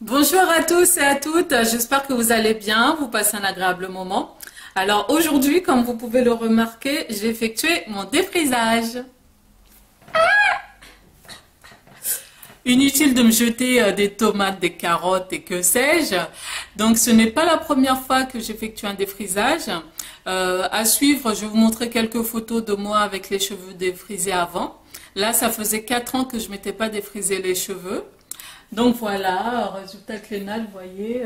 Bonjour à tous et à toutes, j'espère que vous allez bien, vous passez un agréable moment. Alors aujourd'hui, comme vous pouvez le remarquer, j'ai effectué mon défrisage. Inutile de me jeter des tomates, des carottes et que sais-je. Donc ce n'est pas la première fois que j'effectue un défrisage. À suivre, je vais vous montrer quelques photos de moi avec les cheveux défrisés avant. Là, ça faisait 4 ans que je m'étais pas défrisé les cheveux. Donc voilà, résultat clénal, vous voyez,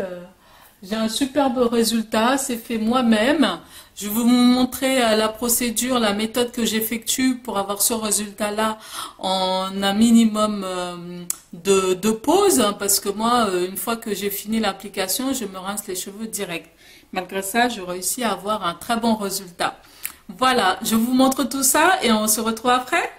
j'ai un superbe résultat, c'est fait moi-même. Je vais vous montrer la procédure, la méthode que j'effectue pour avoir ce résultat-là en un minimum de pause, hein, parce que moi, une fois que j'ai fini l'application, je me rince les cheveux direct. Malgré ça, je réussis à avoir un très bon résultat. Voilà, je vous montre tout ça et on se retrouve après.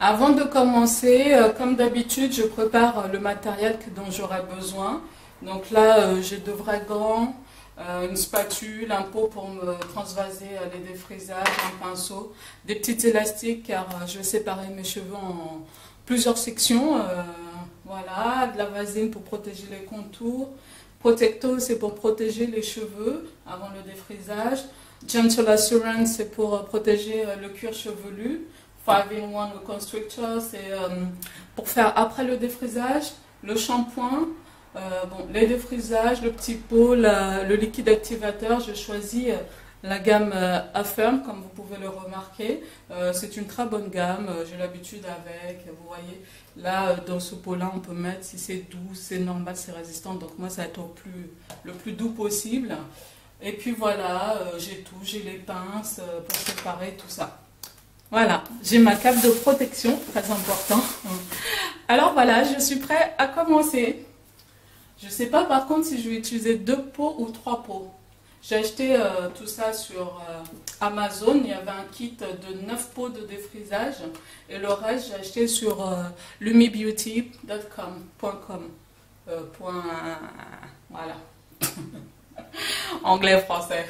Avant de commencer, comme d'habitude, je prépare le matériel dont j'aurai besoin. Donc là, j'ai de vrais gants, une spatule, un pot pour me transvaser les défrisages, un pinceau, des petits élastiques car je vais séparer mes cheveux en plusieurs sections. Voilà, de la vaseline pour protéger les contours. Protecto, c'est pour protéger les cheveux avant le défrisage. Gentle Assurance, c'est pour protéger le cuir chevelu. 5-in-1 Reconstrictor, c'est pour faire après le défrisage, le shampoing, bon, les défrisages, le petit pot, le liquide activateur. Je choisis la gamme Affirm, comme vous pouvez le remarquer. C'est une très bonne gamme, j'ai l'habitude avec. Vous voyez, là, dans ce pot-là, on peut mettre si c'est doux, c'est normal, c'est résistant. Donc moi, ça va être le plus doux possible. Et puis voilà, j'ai tout, j'ai les pinces pour séparer tout ça. Voilà, j'ai ma cape de protection, très important. Alors voilà, je suis prêt à commencer. Je ne sais pas par contre si je vais utiliser 2 pots ou 3 pots. J'ai acheté tout ça sur Amazon. Il y avait un kit de 9 pots de défrisage. Et le reste, j'ai acheté sur lumibeauty.com. Voilà, anglais-français.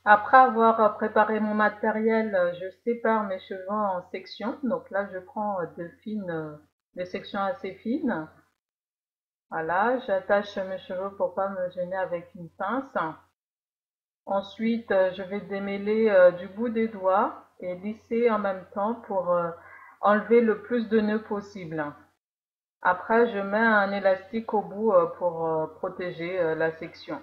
Après avoir préparé mon matériel, je sépare mes cheveux en sections. Donc là, je prends des sections assez fines. Voilà, j'attache mes cheveux pour pas me gêner avec une pince. Ensuite, je vais démêler du bout des doigts et lisser en même temps pour enlever le plus de nœuds possible. Après, je mets un élastique au bout pour protéger la section.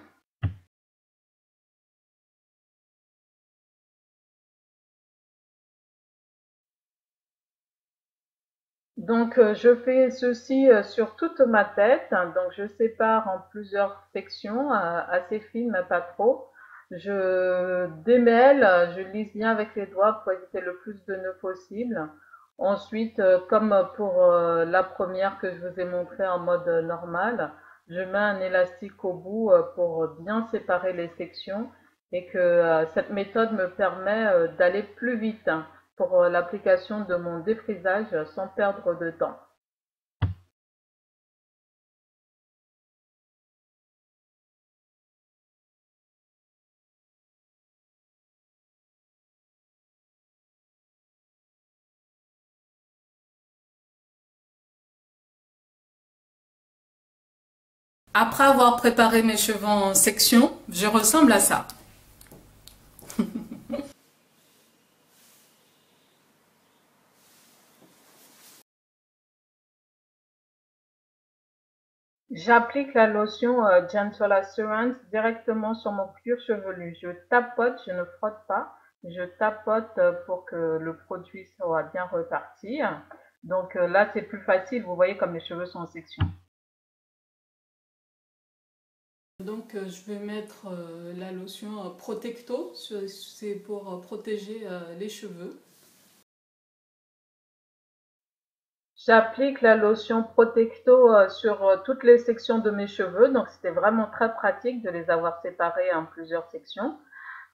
Donc, je fais ceci sur toute ma tête. Donc, je sépare en plusieurs sections, assez fines, mais pas trop. Je démêle, je lisse bien avec les doigts pour éviter le plus de nœuds possible. Ensuite, comme pour la première que je vous ai montré en mode normal, je mets un élastique au bout pour bien séparer les sections et que cette méthode me permet d'aller plus vite pour l'application de mon défrisage sans perdre de temps. Après avoir préparé mes cheveux en section, je ressemble à ça. J'applique la lotion Gentle Assurance directement sur mon cuir chevelu. Je tapote, je ne frotte pas. Je tapote pour que le produit soit bien reparti. Donc là, c'est plus facile. Vous voyez comme mes cheveux sont en section. Donc je vais mettre la lotion Protecto. C'est pour protéger les cheveux. J'applique la lotion Protecto sur toutes les sections de mes cheveux, donc c'était vraiment très pratique de les avoir séparés en plusieurs sections.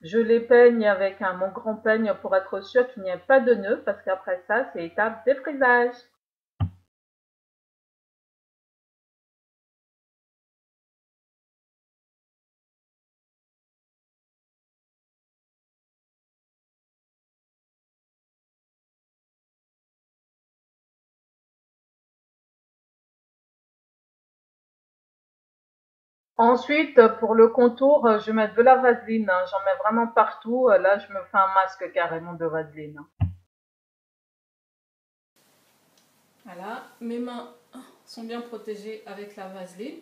Je les peigne avec mon grand peigne pour être sûr qu'il n'y ait pas de nœuds, parce qu'après ça, c'est étape défrisage. Ensuite, pour le contour, je mets de la vaseline, hein. J'en mets vraiment partout. Là, je me fais un masque carrément de vaseline. Voilà, mes mains sont bien protégées avec la vaseline.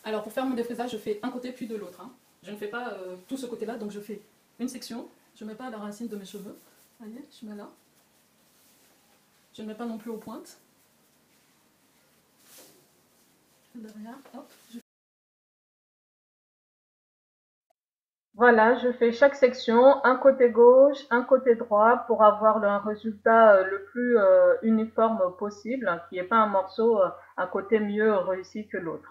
Alors pour faire mon défrisage, je fais un côté puis de l'autre, hein. Je ne fais pas tout ce côté-là, donc je fais une section. Je ne mets pas à la racine de mes cheveux. Vous voyez, je mets là. Je ne mets pas non plus aux pointes. Derrière, hop. Voilà, je fais chaque section, un côté gauche, un côté droit, pour avoir un résultat le plus uniforme possible, hein, qu'il n'y ait pas un morceau, un côté mieux réussi que l'autre.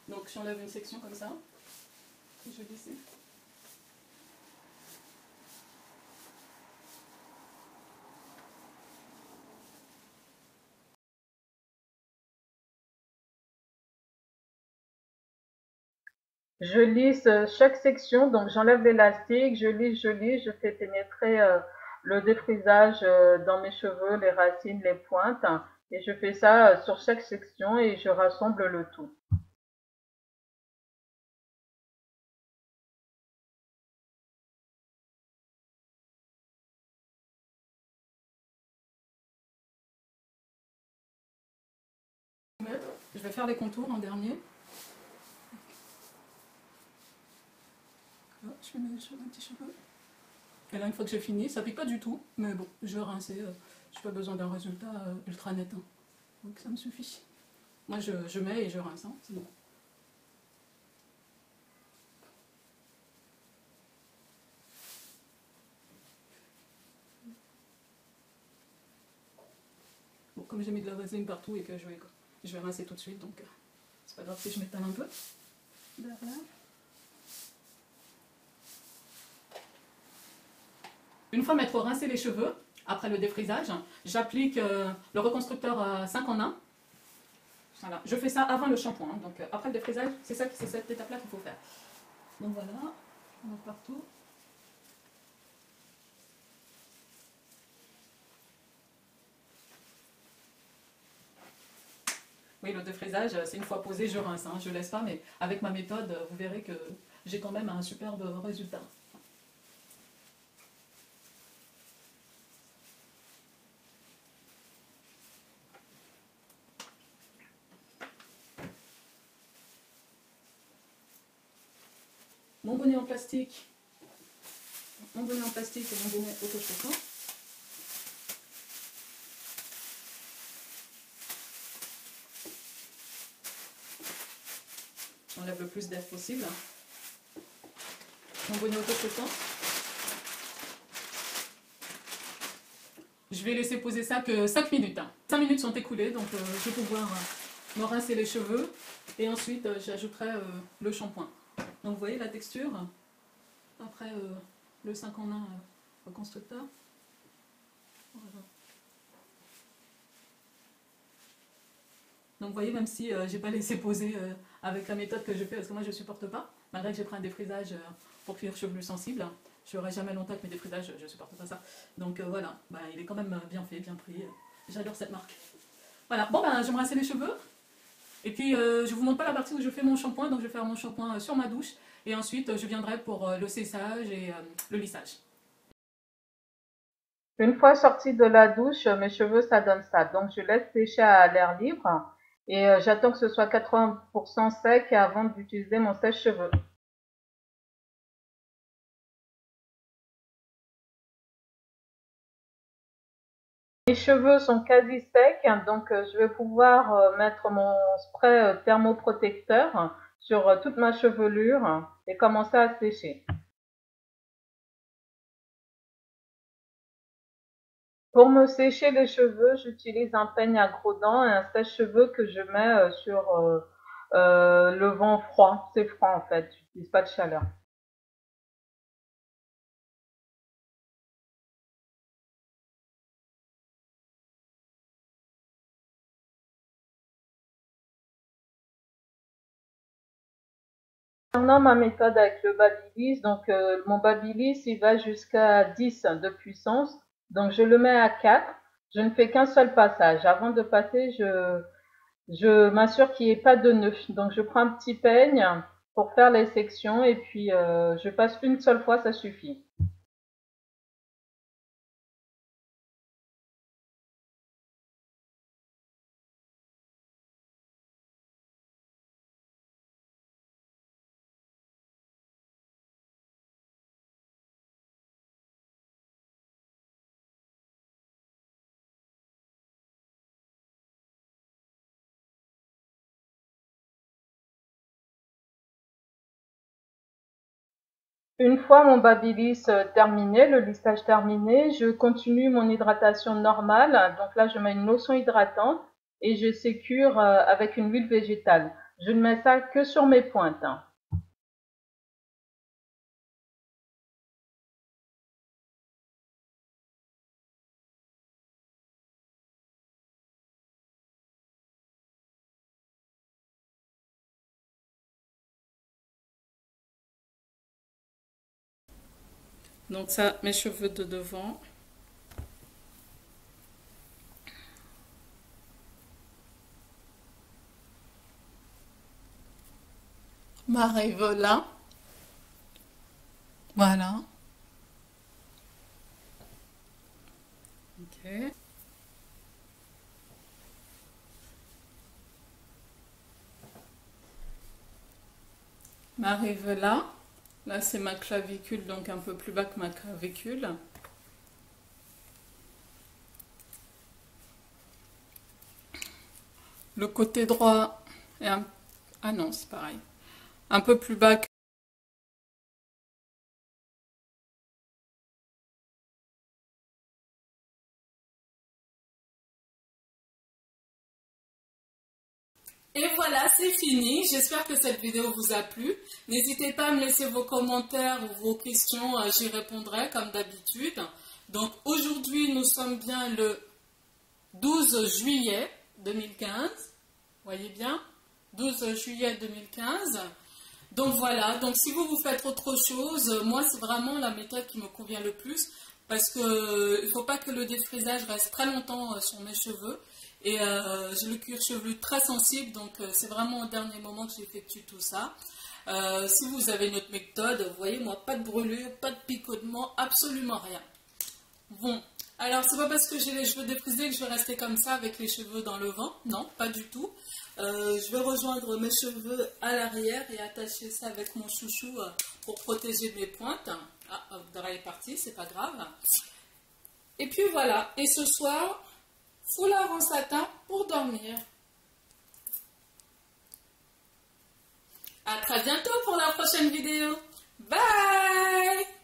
Donc j'enlève une section comme ça, et je dessine. Je lisse chaque section, donc j'enlève l'élastique, je lisse, je fais pénétrer le défrisage dans mes cheveux, les racines, les pointes, hein, et je fais ça sur chaque section et je rassemble le tout. Je vais faire les contours en dernier. Je mets sur un petit cheveu. Et là, une fois que j'ai fini, ça pique pas du tout, mais bon, je vais rincer. Je n'ai pas besoin d'un résultat ultra net, hein. Donc ça me suffit. Moi, je mets et je rince, hein, c'est bon. Bon, comme j'ai mis de la vaseline partout et que je vais rincer tout de suite, donc c'est pas grave si je m'étale un peu. Derrière. Une fois m'être rincé les cheveux, après le défrisage, j'applique le reconstructeur 5 en 1. Voilà. Je fais ça avant le shampoing, hein. Donc après le défrisage, c'est cette étape-là qu'il faut faire. Donc voilà, on met partout. Oui, le défrisage, c'est une fois posé, je rince, hein. Je laisse pas, mais avec ma méthode, vous verrez que j'ai quand même un superbe résultat. Mon bonnet en plastique, et mon bonnet autochauffant. J'enlève le plus d'air possible. Mon bonnet autochauffant. Je vais laisser poser ça que 5 minutes. 5 minutes sont écoulées, donc je vais pouvoir me rincer les cheveux. Et ensuite, j'ajouterai le shampoing. Donc vous voyez la texture, après le 5 en 1 reconstructeur. Voilà. Donc vous voyez, même si j'ai pas laissé poser avec la méthode que je fais, parce que moi je supporte pas, malgré que j'ai pris un défrisage pour cuir chevelu sensible, je n'aurai jamais longtemps avec mes défrisages, je ne supporte pas ça. Donc voilà, bah, il est quand même bien fait, bien pris. J'adore cette marque. Voilà, bon ben je vais me rincer les cheveux. Et puis je vous montre pas la partie où je fais mon shampoing, donc je vais faire mon shampoing sur ma douche. Et ensuite je viendrai pour le séchage et le lissage. Une fois sortie de la douche, mes cheveux, ça donne ça. Donc, je laisse sécher à l'air libre et j'attends que ce soit 80% sec avant d'utiliser mon sèche-cheveux. Mes cheveux sont quasi secs, donc je vais pouvoir mettre mon spray thermoprotecteur sur toute ma chevelure et commencer à sécher. Pour me sécher les cheveux, j'utilise un peigne à gros dents et un sèche-cheveux que je mets sur le vent froid. C'est froid en fait, j'utilise pas de chaleur. Concernant ma méthode avec le babyliss, donc mon babyliss il va jusqu'à 10 de puissance, donc je le mets à 4. Je ne fais qu'un seul passage. Avant de passer, je m'assure qu'il n'y ait pas de nœud. Donc je prends un petit peigne pour faire les sections et puis je passe une seule fois, ça suffit. Une fois mon babyliss terminé, le lissage terminé, je continue mon hydratation normale. Donc là, je mets une lotion hydratante et je sécure avec une huile végétale. Je ne mets ça que sur mes pointes. Donc ça, mes cheveux de devant. M'arrive là. Voilà. Ok. M'arrive là. Là, c'est ma clavicule, donc un peu plus bas que ma clavicule. Le côté droit est un... Ah non, c'est pareil. Un peu plus bas que... Et voilà, c'est fini. J'espère que cette vidéo vous a plu. N'hésitez pas à me laisser vos commentaires ou vos questions. J'y répondrai comme d'habitude. Donc aujourd'hui, nous sommes bien le 12 juillet 2015. Vous voyez bien? 12 juillet 2015. Donc voilà, donc si vous faites autre chose, moi c'est vraiment la méthode qui me convient le plus parce que il ne faut pas que le défrisage reste très longtemps sur mes cheveux et j'ai le cuir chevelu très sensible, donc c'est vraiment au dernier moment que j'effectue tout ça. Si vous avez une autre méthode, vous voyez, moi pas de brûlure, pas de picotement, absolument rien. Bon, alors c'est pas parce que j'ai les cheveux défrisés que je vais rester comme ça avec les cheveux dans le vent, non, pas du tout. Je vais rejoindre mes cheveux à l'arrière et attacher ça avec mon chouchou pour protéger mes pointes. Ah, Abdallah est parti, c'est pas grave. Et puis voilà, et ce soir, foulard en satin pour dormir. À très bientôt pour la prochaine vidéo. Bye!